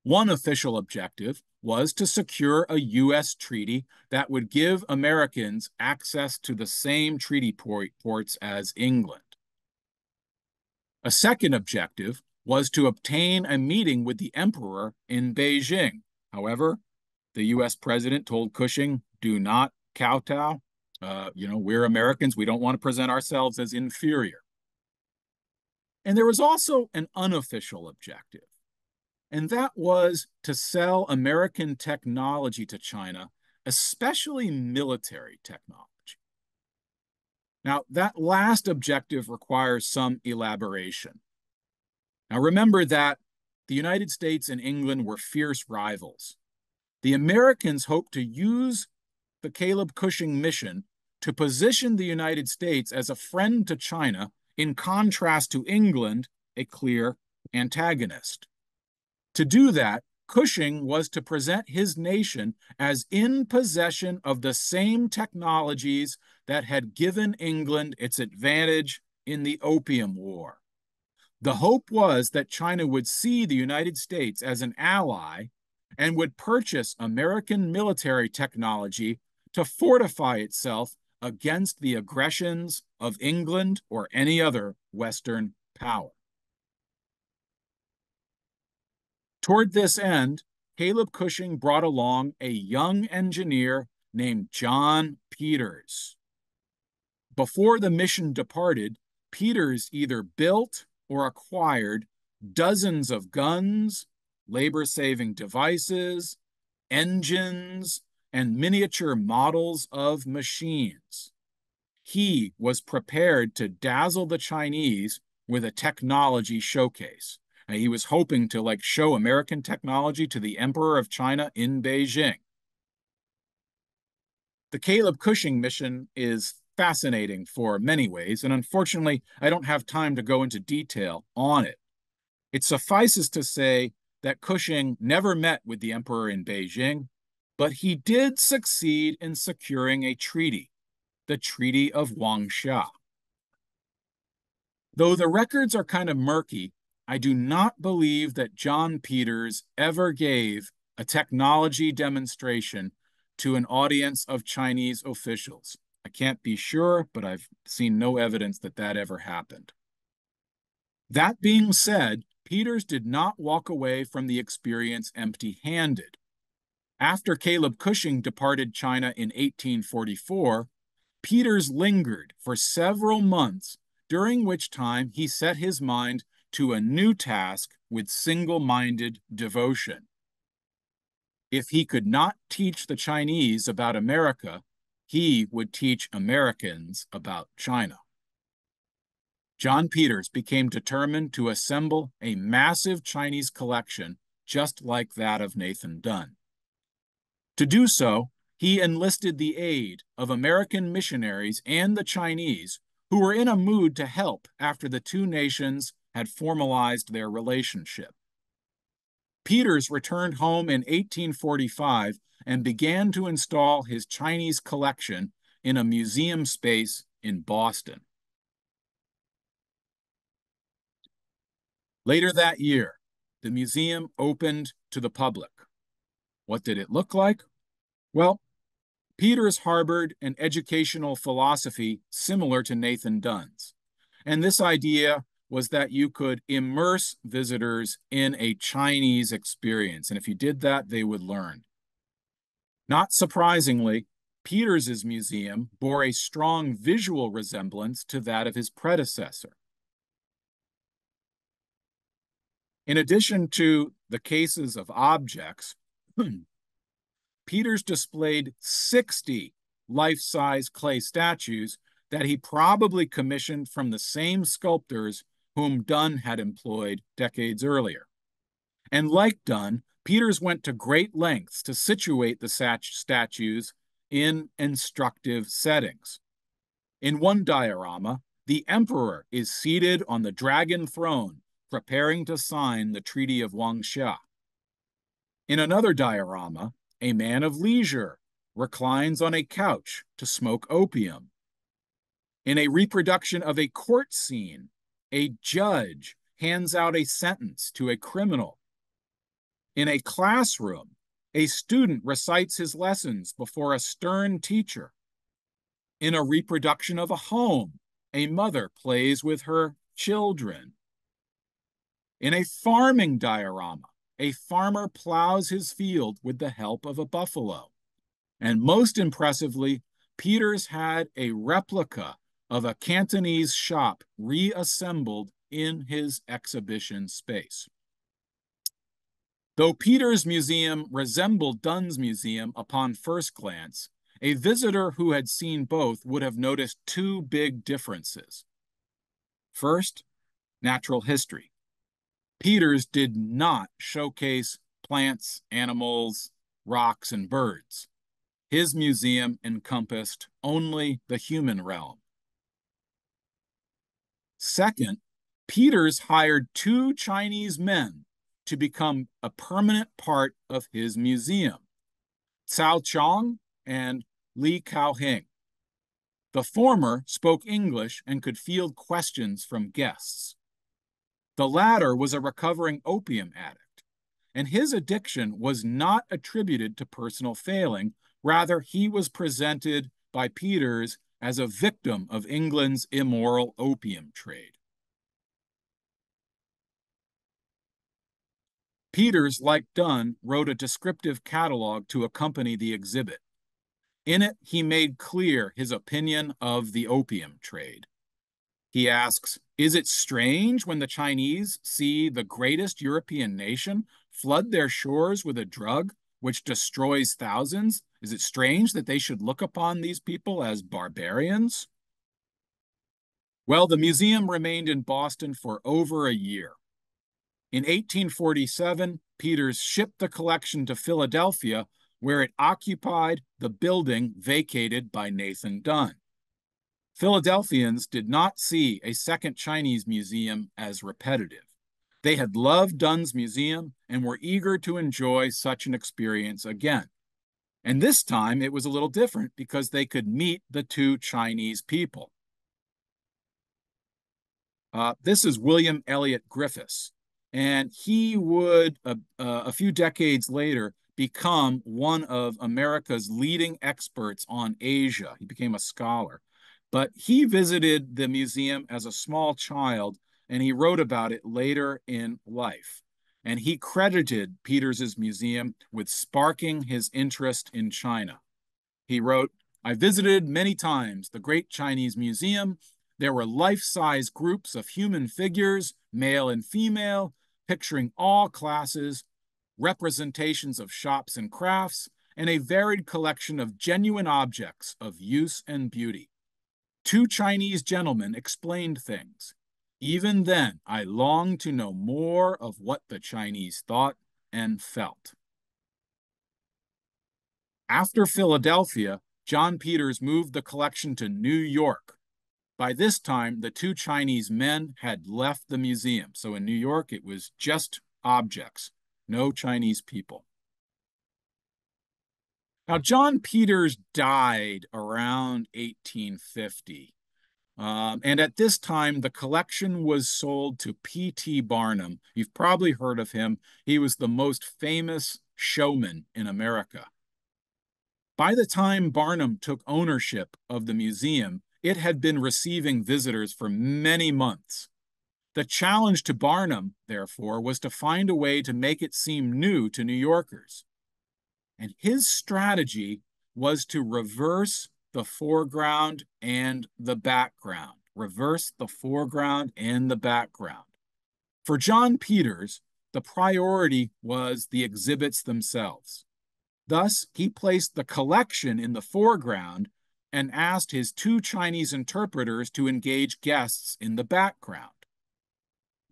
S1: One official objective was to secure a U.S. treaty that would give Americans access to the same treaty ports as England. A second objective was to obtain a meeting with the emperor in Beijing. However, the U.S. president told Cushing, do not kowtow. We're Americans. We don't want to present ourselves as inferior. And there was also an unofficial objective, and that was to sell American technology to China, especially military technology. Now, that last objective requires some elaboration. Now, remember that the United States and England were fierce rivals. The Americans hoped to use the Caleb Cushing mission to position the United States as a friend to China, in contrast to England, a clear antagonist. To do that, Cushing was to present his nation as in possession of the same technologies that had given England its advantage in the Opium War. The hope was that China would see the United States as an ally and would purchase American military technology to fortify itself against the aggressions of England or any other Western power. Toward this end, Caleb Cushing brought along a young engineer named John Peters. Before the mission departed, Peters either built or acquired dozens of guns, labor-saving devices, engines, and miniature models of machines. He was prepared to dazzle the Chinese with a technology showcase. And he was hoping to show American technology to the Emperor of China in Beijing. The Caleb Cushing mission is fascinating for many ways, and unfortunately, I don't have time to go into detail on it. It suffices to say that Cushing never met with the Emperor in Beijing, but he did succeed in securing a treaty, the Treaty of Wangsha. Though the records are kind of murky, I do not believe that John Peters ever gave a technology demonstration to an audience of Chinese officials. I can't be sure, but I've seen no evidence that that ever happened. That being said, Peters did not walk away from the experience empty-handed. After Caleb Cushing departed China in 1844, Peters lingered for several months, during which time he set his mind to a new task with single-minded devotion. If he could not teach the Chinese about America, he would teach Americans about China. John Peters became determined to assemble a massive Chinese collection just like that of Nathan Dunn. To do so, he enlisted the aid of American missionaries and the Chinese, who were in a mood to help after the two nations had formalized their relationship. Peters returned home in 1845 and began to install his Chinese collection in a museum space in Boston. Later that year, the museum opened to the public. What did it look like? Well, Peters harbored an educational philosophy similar to Nathan Dunn's, and this idea was that you could immerse visitors in a Chinese experience, and if you did that, they would learn. Not surprisingly, Peters's museum bore a strong visual resemblance to that of his predecessor. In addition to the cases of objects, Peters displayed 60 life-size clay statues that he probably commissioned from the same sculptors whom Dunn had employed decades earlier. And like Dunn, Peters went to great lengths to situate the statues in instructive settings. In one diorama, the emperor is seated on the dragon throne, preparing to sign the Treaty of Wangsha. In another diorama, a man of leisure reclines on a couch to smoke opium. In a reproduction of a court scene, a judge hands out a sentence to a criminal. In a classroom, a student recites his lessons before a stern teacher. In a reproduction of a home, a mother plays with her children. In a farming diorama, a farmer plows his field with the help of a buffalo. And most impressively, Peters had a replica of a Cantonese shop reassembled in his exhibition space. Though Peters' museum resembled Dunn's museum upon first glance, a visitor who had seen both would have noticed two big differences. First, natural history. Peters did not showcase plants, animals, rocks, and birds. His museum encompassed only the human realm. Second, Peters hired two Chinese men to become a permanent part of his museum, Cao Chong and Li Kaoheng. The former spoke English and could field questions from guests. The latter was a recovering opium addict, and his addiction was not attributed to personal failing. Rather, he was presented by Peters as a victim of England's immoral opium trade. Peters, like Dunn, wrote a descriptive catalog to accompany the exhibit. In it, he made clear his opinion of the opium trade. He asks, is it strange when the Chinese see the greatest European nation flood their shores with a drug which destroys thousands? Is it strange that they should look upon these people as barbarians? Well, the museum remained in Boston for over a year. In 1847, Peters shipped the collection to Philadelphia, where it occupied the building vacated by Nathan Dunn. Philadelphians did not see a second Chinese museum as repetitive. They had loved Dunn's museum and were eager to enjoy such an experience again. And this time it was a little different because they could meet the two Chinese people. This is William Elliott Griffiths, and he would, a few decades later, become one of America's leading experts on Asia. He became a scholar. But he visited the museum as a small child, and he wrote about it later in life. And he credited Peters' museum with sparking his interest in China. He wrote, I visited many times the Great Chinese Museum. There were life-size groups of human figures, male and female, picturing all classes, representations of shops and crafts, and a varied collection of genuine objects of use and beauty. Two Chinese gentlemen explained things. Even then, I longed to know more of what the Chinese thought and felt. After Philadelphia, John Peters moved the collection to New York. By this time, the two Chinese men had left the museum. So in New York, it was just objects, no Chinese people. Now, John Peters died around 1850. And at this time, the collection was sold to P.T. Barnum. You've probably heard of him. He was the most famous showman in America. By the time Barnum took ownership of the museum, it had been receiving visitors for many months. The challenge to Barnum, therefore, was to find a way to make it seem new to New Yorkers. And his strategy was to reverse the foreground and the background. Reverse the foreground and the background. For John Peters, the priority was the exhibits themselves. Thus, he placed the collection in the foreground and asked his two Chinese interpreters to engage guests in the background.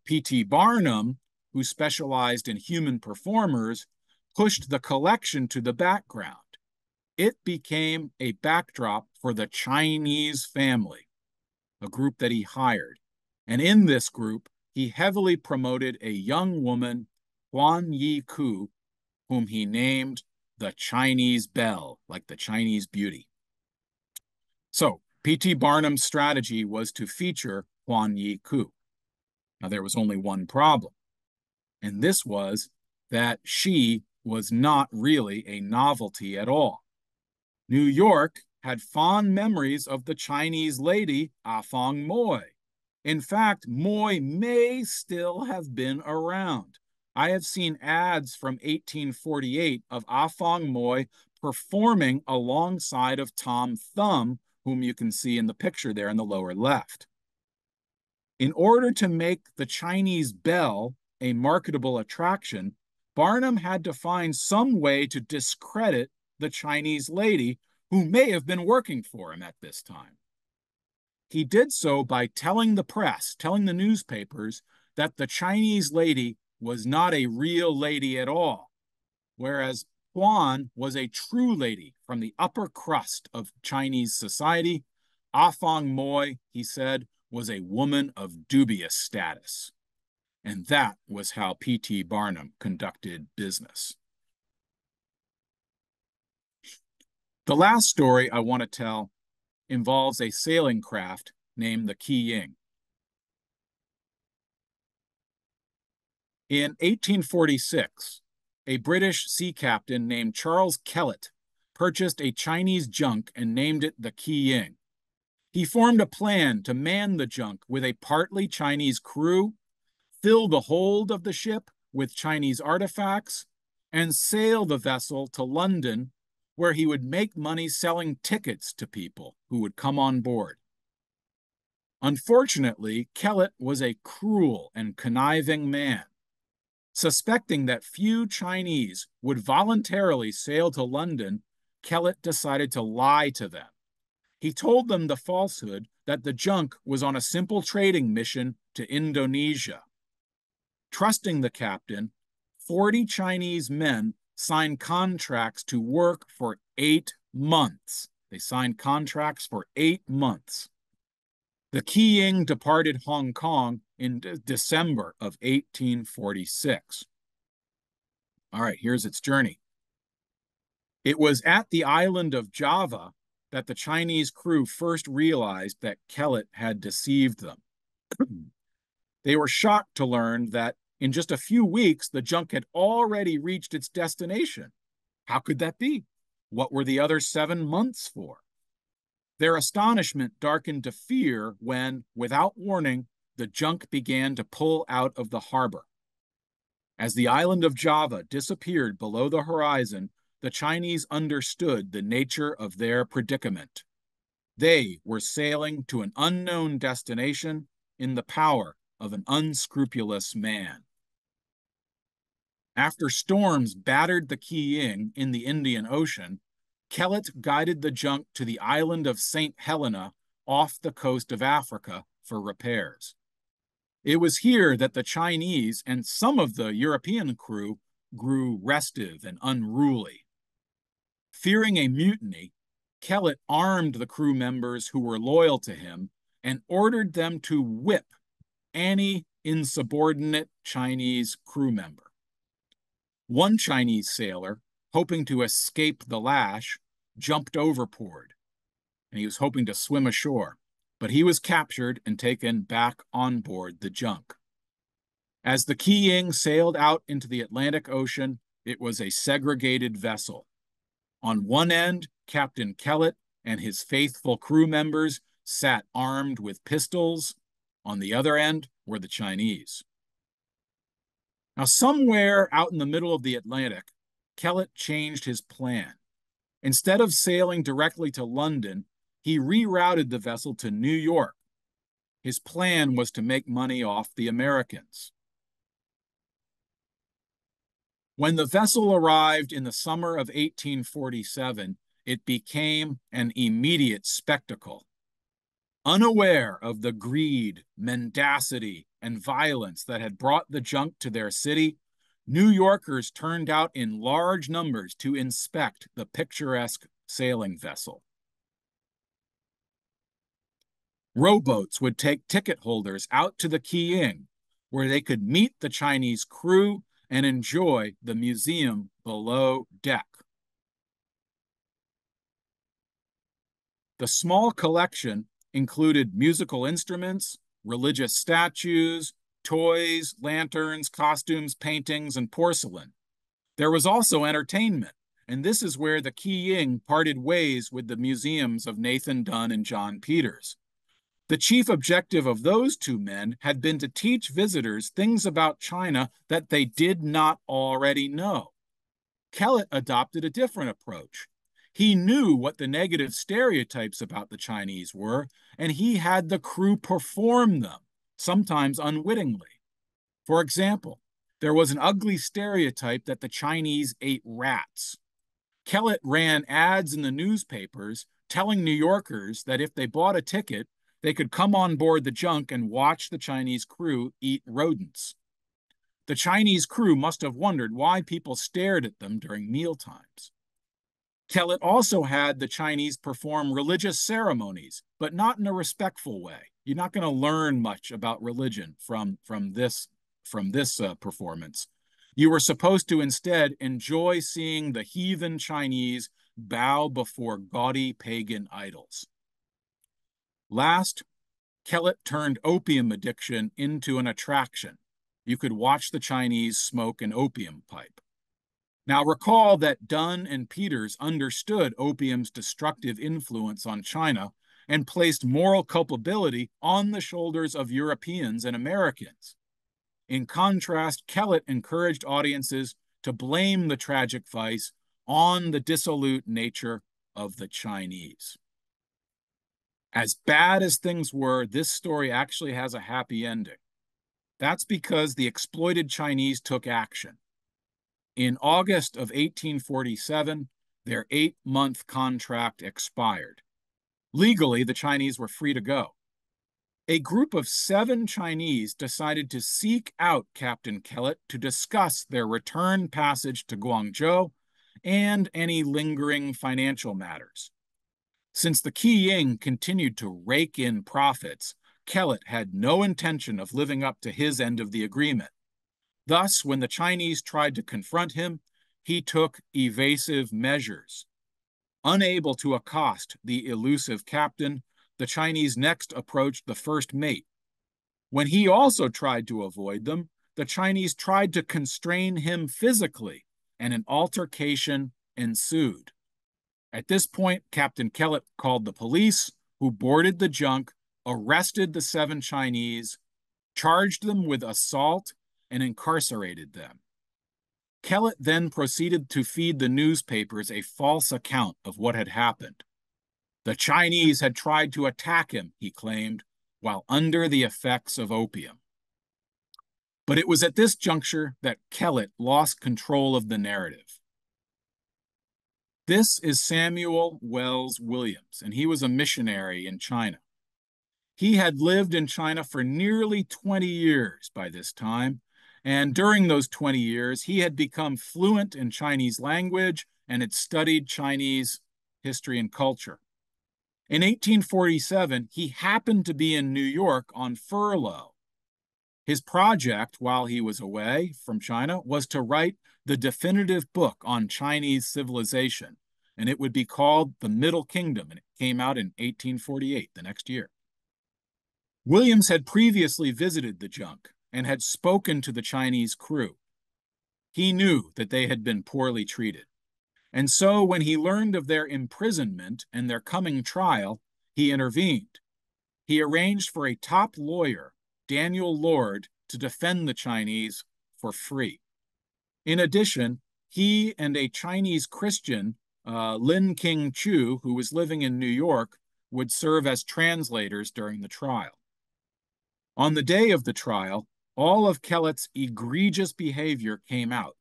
S1: P.T. Barnum, who specialized in human performers, pushed the collection to the background. It became a backdrop for the Chinese family, a group that he hired. And in this group, he heavily promoted a young woman, Huan Yi Ku, whom he named the Chinese belle, like the Chinese beauty. So P.T. Barnum's strategy was to feature Huan Yi Ku. Now, there was only one problem, and this was that she was not really a novelty at all. New York had fond memories of the Chinese lady Afong Moy. In fact, Moy may still have been around. I have seen ads from 1848 of Afong Moy performing alongside of Tom Thumb, whom you can see in the picture there in the lower left. In order to make the Chinese belle a marketable attraction, Barnum had to find some way to discredit the Chinese lady who may have been working for him at this time. He did so by telling the press, telling the newspapers, that the Chinese lady was not a real lady at all, whereas Huan was a true lady from the upper crust of Chinese society. Afong Moy, he said, was a woman of dubious status. And that was how P.T. Barnum conducted business. The last story I want to tell involves a sailing craft named the Ki Ying. In 1846, a British sea captain named Charles Kellett purchased a Chinese junk and named it the Ki Ying. He formed a plan to man the junk with a partly Chinese crew, fill the hold of the ship with Chinese artifacts, and sail the vessel to London, where he would make money selling tickets to people who would come on board. Unfortunately, Kellett was a cruel and conniving man. Suspecting that few Chinese would voluntarily sail to London, Kellett decided to lie to them. He told them the falsehood that the junk was on a simple trading mission to Indonesia. Trusting the captain, 40 Chinese men signed contracts to work for 8 months. They signed contracts for 8 months. The Ki Ying departed Hong Kong in December of 1846. All right, here's its journey. It was at the island of Java that the Chinese crew first realized that Kellett had deceived them. They were shocked to learn that in just a few weeks, the junk had already reached its destination. How could that be? What were the other 7 months for? Their astonishment darkened to fear when, without warning, the junk began to pull out of the harbor. As the island of Java disappeared below the horizon, the Chinese understood the nature of their predicament. They were sailing to an unknown destination in the power of an unscrupulous man. After storms battered the Ki Ying in the Indian Ocean, Kellett guided the junk to the island of St. Helena off the coast of Africa for repairs. It was here that the Chinese and some of the European crew grew restive and unruly. Fearing a mutiny, Kellett armed the crew members who were loyal to him and ordered them to whip any insubordinate Chinese crew member. One Chinese sailor, hoping to escape the lash, jumped overboard, and he was hoping to swim ashore, but he was captured and taken back on board the junk. As the Ki Ying sailed out into the Atlantic Ocean, it was a segregated vessel. On one end, Captain Kellett and his faithful crew members sat armed with pistols. On the other end were the Chinese. Now, somewhere out in the middle of the Atlantic, Kellett changed his plan. Instead of sailing directly to London, he rerouted the vessel to New York. His plan was to make money off the Americans. When the vessel arrived in the summer of 1847, it became an immediate spectacle. Unaware of the greed, mendacity, and violence that had brought the junk to their city, New Yorkers turned out in large numbers to inspect the picturesque sailing vessel. Rowboats would take ticket holders out to the Ki Ying, where they could meet the Chinese crew and enjoy the museum below deck. The small collection included musical instruments, religious statues, toys, lanterns, costumes, paintings, and porcelain. There was also entertainment, and this is where the Qiying parted ways with the museums of Nathan Dunn and John Peters. The chief objective of those two men had been to teach visitors things about China that they did not already know. Kellett adopted a different approach. He knew what the negative stereotypes about the Chinese were, and he had the crew perform them, sometimes unwittingly. For example, there was an ugly stereotype that the Chinese ate rats. Kellett ran ads in the newspapers telling New Yorkers that if they bought a ticket, they could come on board the junk and watch the Chinese crew eat rodents. The Chinese crew must have wondered why people stared at them during mealtimes. Kellett also had the Chinese perform religious ceremonies, but not in a respectful way. You're not going to learn much about religion from this performance. You were supposed to instead enjoy seeing the heathen Chinese bow before gaudy pagan idols. Last, Kellett turned opium addiction into an attraction. You could watch the Chinese smoke an opium pipe. Now recall that Dunn and Peters understood opium's destructive influence on China and placed moral culpability on the shoulders of Europeans and Americans. In contrast, Kellett encouraged audiences to blame the tragic vice on the dissolute nature of the Chinese. As bad as things were, this story actually has a happy ending. That's because the exploited Chinese took action. In August of 1847, their 8-month contract expired. Legally, the Chinese were free to go. A group of 7 Chinese decided to seek out Captain Kellett to discuss their return passage to Guangzhou and any lingering financial matters. Since the Qiying continued to rake in profits, Kellett had no intention of living up to his end of the agreement. Thus, when the Chinese tried to confront him, he took evasive measures. Unable to accost the elusive captain, the Chinese next approached the first mate. When he also tried to avoid them, the Chinese tried to constrain him physically, and an altercation ensued. At this point, Captain Kellett called the police, who boarded the junk, arrested the 7 Chinese, charged them with assault, and incarcerated them. Kellett then proceeded to feed the newspapers a false account of what had happened. The Chinese had tried to attack him, he claimed, while under the effects of opium. But it was at this juncture that Kellett lost control of the narrative. This is Samuel Wells Williams, and he was a missionary in China. He had lived in China for nearly 20 years by this time, and during those 20 years, he had become fluent in Chinese language and had studied Chinese history and culture. In 1847, he happened to be in New York on furlough. His project while he was away from China was to write the definitive book on Chinese civilization, and it would be called The Middle Kingdom, and it came out in 1848, the next year. Williams had previously visited the junk and had spoken to the Chinese crew. He knew that they had been poorly treated. And so when he learned of their imprisonment and their coming trial, he intervened. He arranged for a top lawyer, Daniel Lord, to defend the Chinese for free. In addition, he and a Chinese Christian, Lin King Chu, who was living in New York, would serve as translators during the trial. On the day of the trial, all of Kellett's egregious behavior came out.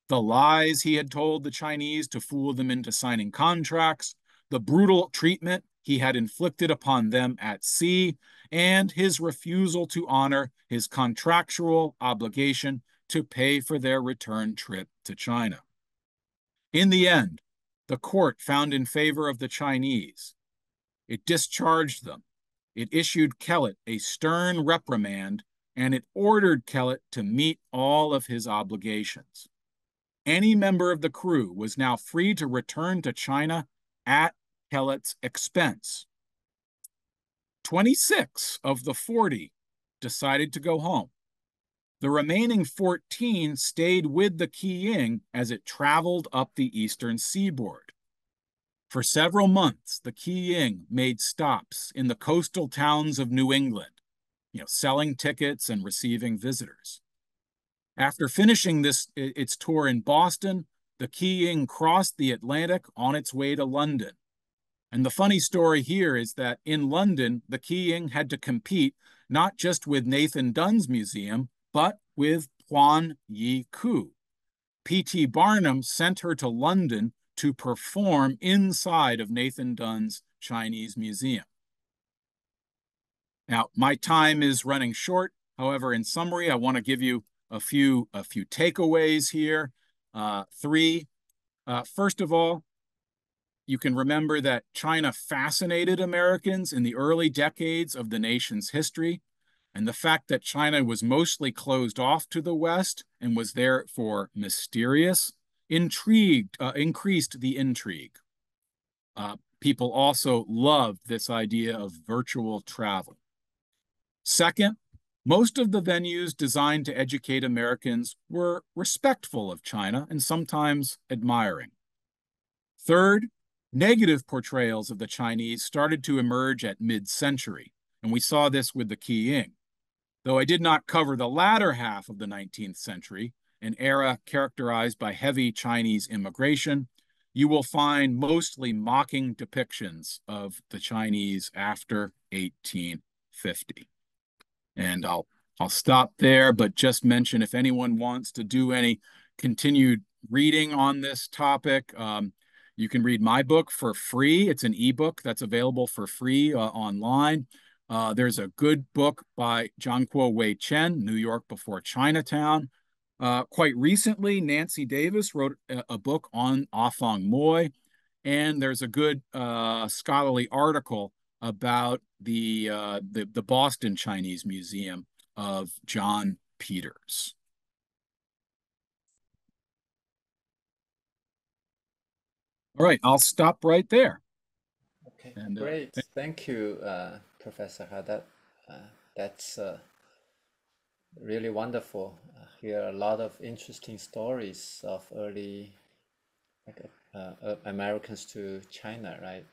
S1: The lies he had told the Chinese to fool them into signing contracts, the brutal treatment he had inflicted upon them at sea, and his refusal to honor his contractual obligation to pay for their return trip to China. In the end, the court found in favor of the Chinese. It discharged them. It issued Kellett a stern reprimand, and it ordered Kellett to meet all of his obligations. Any member of the crew was now free to return to China at Kellett's expense. 26 of the 40 decided to go home. The remaining 14 stayed with the Qiying as it traveled up the eastern seaboard. For several months, the Qiying made stops in the coastal towns of New England, selling tickets and receiving visitors. After finishing its tour in Boston, the Qiying crossed the Atlantic on its way to London. And the funny story here is that in London, the Qiying had to compete not just with Nathan Dunn's museum, but with Huan Yi Ku. P.T. Barnum sent her to London to perform inside of Nathan Dunn's Chinese Museum. Now, my time is running short. However, in summary, I want to give you a few takeaways here. Three. First of all, you can remember that China fascinated Americans in the early decades of the nation's history, and the fact that China was mostly closed off to the West and was therefore mysterious increased the intrigue. People also loved this idea of virtual travel. Second, most of the venues designed to educate Americans were respectful of China and sometimes admiring. Third, negative portrayals of the Chinese started to emerge at mid-century, and we saw this with the Qiying. Though I did not cover the latter half of the 19th century, an era characterized by heavy Chinese immigration, you will find mostly mocking depictions of the Chinese after 1850. And I'll stop there, but just mention if anyone wants to do any continued reading on this topic, you can read my book for free. It's an ebook that's available for free online. There's a good book by Jianguo Wei Chen, New York Before Chinatown. Quite recently, Nancy Davis wrote a book on Afong Moy, and there's a good scholarly article about the Boston Chinese Museum of John Peters. All right, I'll stop right there.
S2: Okay,
S1: And
S2: great. Thank you, Professor Ha. That's really wonderful. Hear a lot of interesting stories of early Americans to China, right?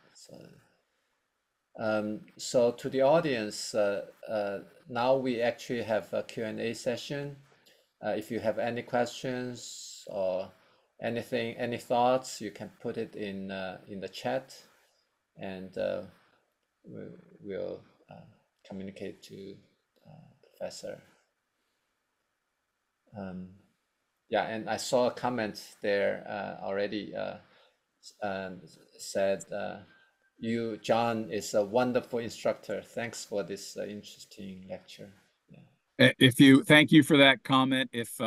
S2: So to the audience, now we actually have a Q&A session. If you have any questions or anything, any thoughts, you can put it in the chat, and we'll communicate to Professor. Yeah, and I saw a comment there already said, you, John, is a wonderful instructor. Thanks for this interesting lecture.
S1: Thank you for that comment. If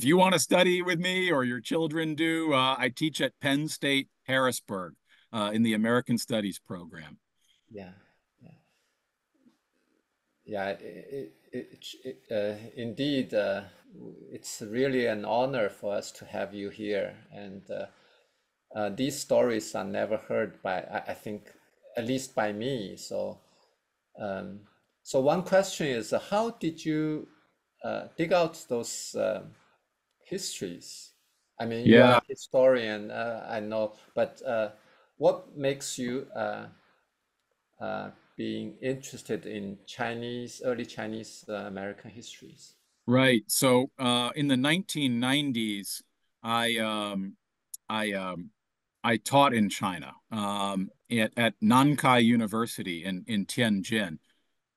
S1: you want to study with me or your children do, I teach at Penn State Harrisburg in the American Studies program.
S2: Yeah, yeah. Indeed, it's really an honor for us to have you here, and these stories are never heard by, I think, at least by me. So, so one question is, how did you dig out those histories? I mean, you are
S1: Yeah,
S2: a historian, I know, but what makes you being interested in early Chinese American histories?
S1: right. So in the 1990s, I um, I taught in China at Nankai University in Tianjin.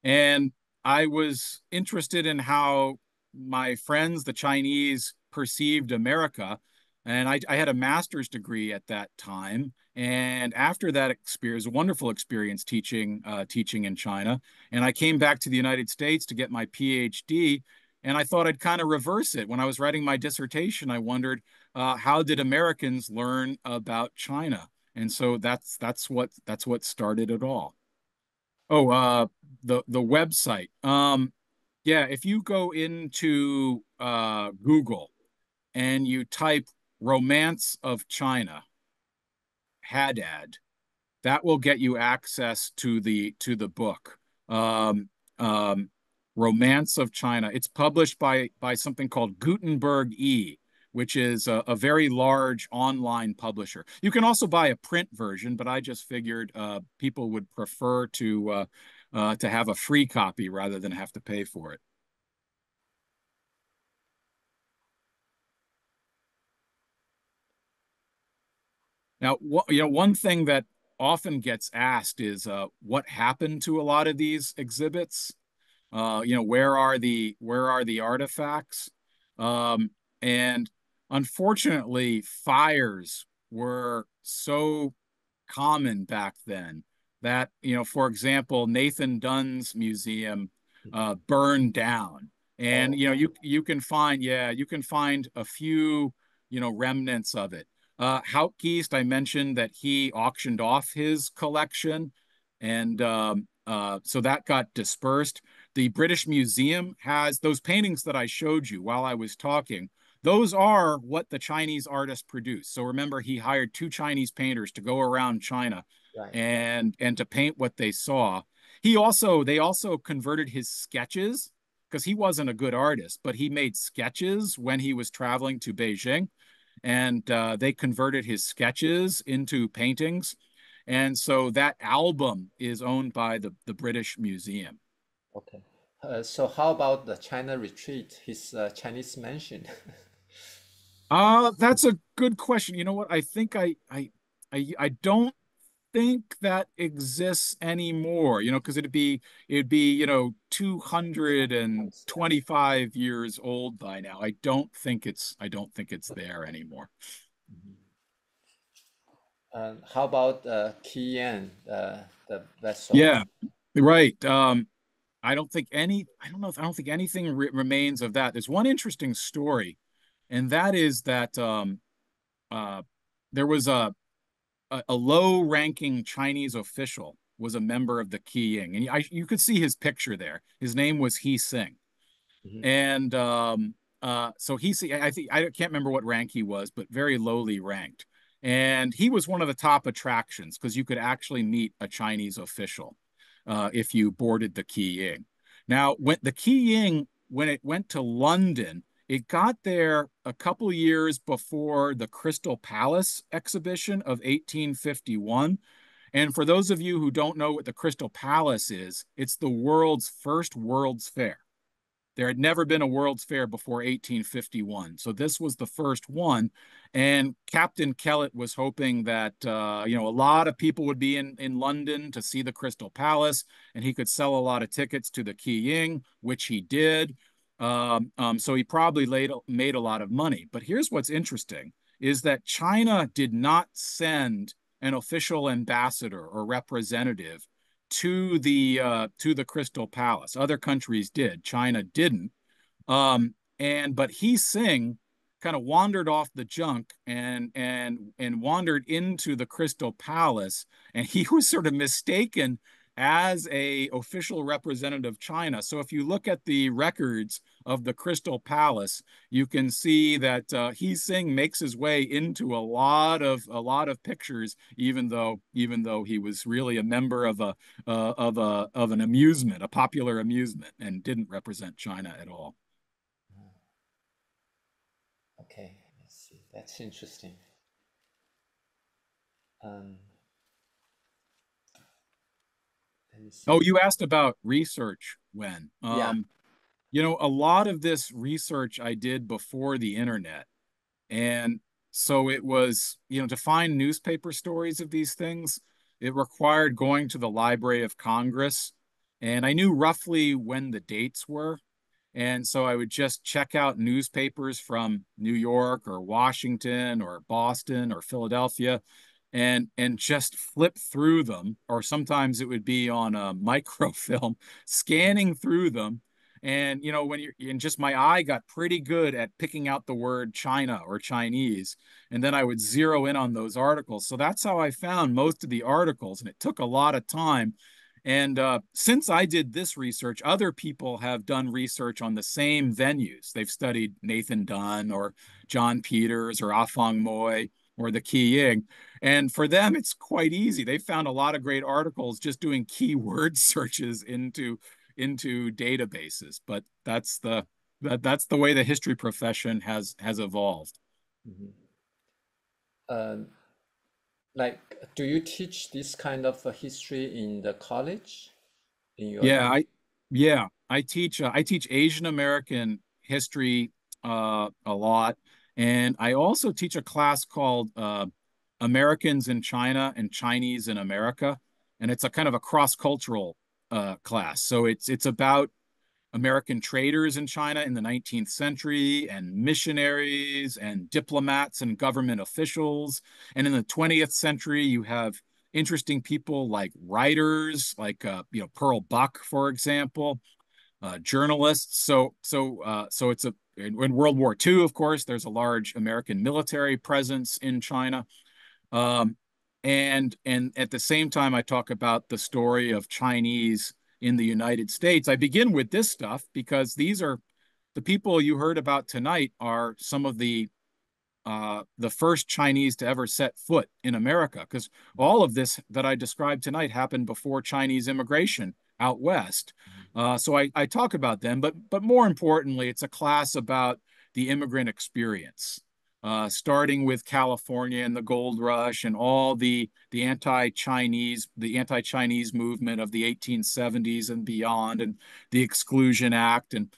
S1: And I was interested in how my friends, the Chinese, perceived America. And I had a master's degree at that time. And after that experience, a wonderful experience teaching in China. And I came back to the United States to get my PhD. And I thought I'd kind of reverse it. When I was writing my dissertation, I wondered how did Americans learn about China? And so that's what started it all. Oh, the website. Yeah, if you go into Google and you type Romance of China, Haddad, that will get you access to the book. Um, um, Romance of China. It's published by something called Gutenberg E, which is a very large online publisher. You can also buy a print version, but I just figured people would prefer to have a free copy rather than have to pay for it. Now, one thing that often gets asked is what happened to a lot of these exhibits? Where are the artifacts? Um, and unfortunately, fires were so common back then that, for example, Nathan Dunn's museum burned down. And
S2: Oh,
S1: you can find a few remnants of it. Hautgeist, I mentioned that he auctioned off his collection, and so that got dispersed. The British Museum has those paintings that I showed you while I was talking. Those are what the Chinese artist produced. So remember, he hired two Chinese painters to go around China
S2: right.
S1: and to paint what they saw. They also converted his sketches because he wasn't a good artist, but he made sketches when he was traveling to Beijing, and they converted his sketches into paintings. And so that album is owned by the British Museum.
S2: Okay. So how about the China retreat, his Chinese mansion?
S1: That's a good question. You know what? I think I don't think that exists anymore, because it'd be, 225 years old by now. I don't think it's there anymore.
S2: Mhm. How about Qian, the vessel?
S1: Yeah, right. I don't think anything remains of that. There's one interesting story, and that is that uh, there was a low-ranking Chinese official was a member of the Qiying, and you could see his picture there. His name was He Sing,
S2: Mhm.
S1: and so I think I can't remember what rank he was, but very lowly ranked. And he was one of the top attractions because you could actually meet a Chinese official if you boarded the Qiying. Now, when the Qiying, when it went to London, it got there a couple years before the Crystal Palace exhibition of 1851. And for those of you who don't know what the Crystal Palace is, it's the world's first World's Fair. There had never been a World's Fair before 1851. So this was the first one. And Captain Kellett was hoping that, a lot of people would be in London to see the Crystal Palace, and he could sell a lot of tickets to the Qiying, which he did. So he probably made a lot of money. But here's what's interesting is that China did not send an official ambassador or representative to the Crystal Palace. Other countries did. China didn't. But He Sing kind of wandered off the junk and wandered into the Crystal Palace, and he was sort of mistaken as a official representative of China. So if you look at the records of the Crystal Palace, you can see that He Sing makes his way into a lot of pictures, even though he was really a member of an amusement, a popular amusement, and didn't represent China at all.
S2: Okay, let's see. That's interesting. Um, Let me
S1: Oh,
S2: see.
S1: you asked about research when.
S2: Yeah.
S1: A lot of this research I did before the internet. And so it was, to find newspaper stories of these things, it required going to the Library of Congress. And I knew roughly when the dates were. And so I would just check out newspapers from New York or Washington or Boston or Philadelphia and just flip through them. Or sometimes it would be on a microfilm, scanning through them. And when just my eye got pretty good at picking out the word China or Chinese, and then I would zero in on those articles. So that's how I found most of the articles, and it took a lot of time. And since I did this research, other people have done research on the same venues. They've studied Nathan Dunn or John Peters or Afong Moy or the Qiying. And for them, it's quite easy. They found a lot of great articles just doing keyword searches into databases. But that's the way the history profession has evolved.
S2: Mhm. Um, like, do you teach this kind of history in the college in your
S1: Yeah,
S2: university?
S1: I teach Asian American history a lot, and I also teach a class called Americans in China and Chinese in America, and it's a kind of a cross-cultural class. So it's about American traders in China in the 19th century and missionaries and diplomats and government officials. And in the 20th century, you have interesting people like writers, like Pearl Buck, for example, journalists. So it's a in World War II, of course, there's a large American military presence in China. Um, and at the same time, I talk about the story of Chinese in the United States. I begin with this stuff because these are the people you heard about tonight are some of the first Chinese to ever set foot in America. Because all of this that I described tonight happened before Chinese immigration out west. So I talk about them, but more importantly, it's a class about the immigrant experience, starting with California and the gold rush and all the anti-Chinese movement of the 1870s and beyond, and the Exclusion Act, and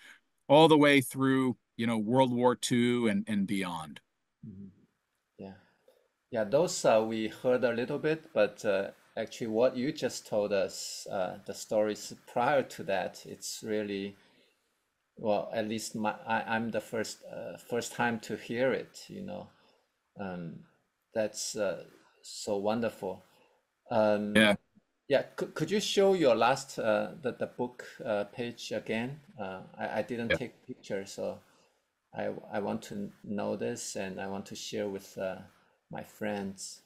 S1: all the way through World War II and beyond.
S2: Mhm. Yeah. Yeah, those we heard a little bit, but actually, what you just told us, the stories prior to that, it's really, well, at least I'm the first time to hear it, you know. Um, that's so wonderful. Um,
S1: Yeah.
S2: yeah, could you show your last the book page again? I didn't
S1: Yeah.
S2: take pictures, so I want to know this and I want to share with my friends.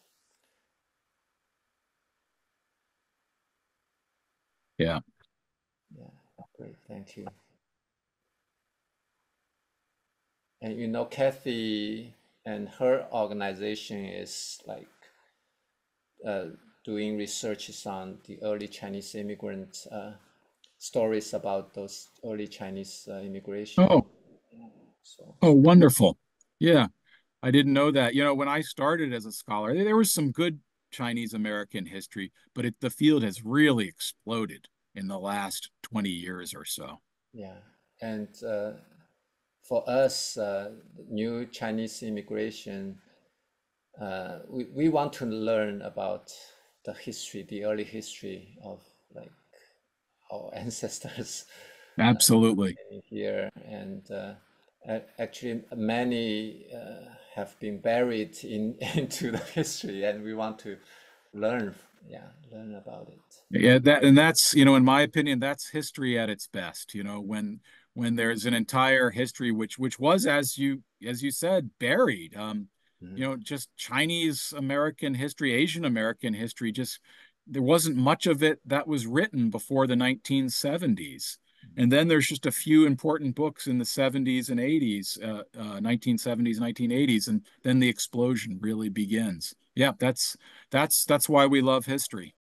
S1: Yeah.
S2: Yeah, great, thank you. And you know, Kathy and her organization is like uh, doing researches on the early Chinese immigrant stories about those early Chinese immigration.
S1: Oh,
S2: So,
S1: oh, wonderful. Yeah. I didn't know that. When I started as a scholar, there was some good Chinese American history, but the field has really exploded in the last 20 years or so.
S2: yeah, and for us, new Chinese immigration, we want to learn about the history, the early history of like our ancestors
S1: Absolutely.
S2: here, and actually many have been buried in into the history, and we want to learn, yeah, learn about it.
S1: Yeah, that's, in my opinion, that's history at its best, when there's an entire history which was, as you said, buried.
S2: Mhm.
S1: Just Chinese American history, Asian American history, just there wasn't much of it that was written before the 1970s. And then there's just a few important books in the 70s and 80s, 1970s, 1980s, and then the explosion really begins. Yeah, that's why we love history.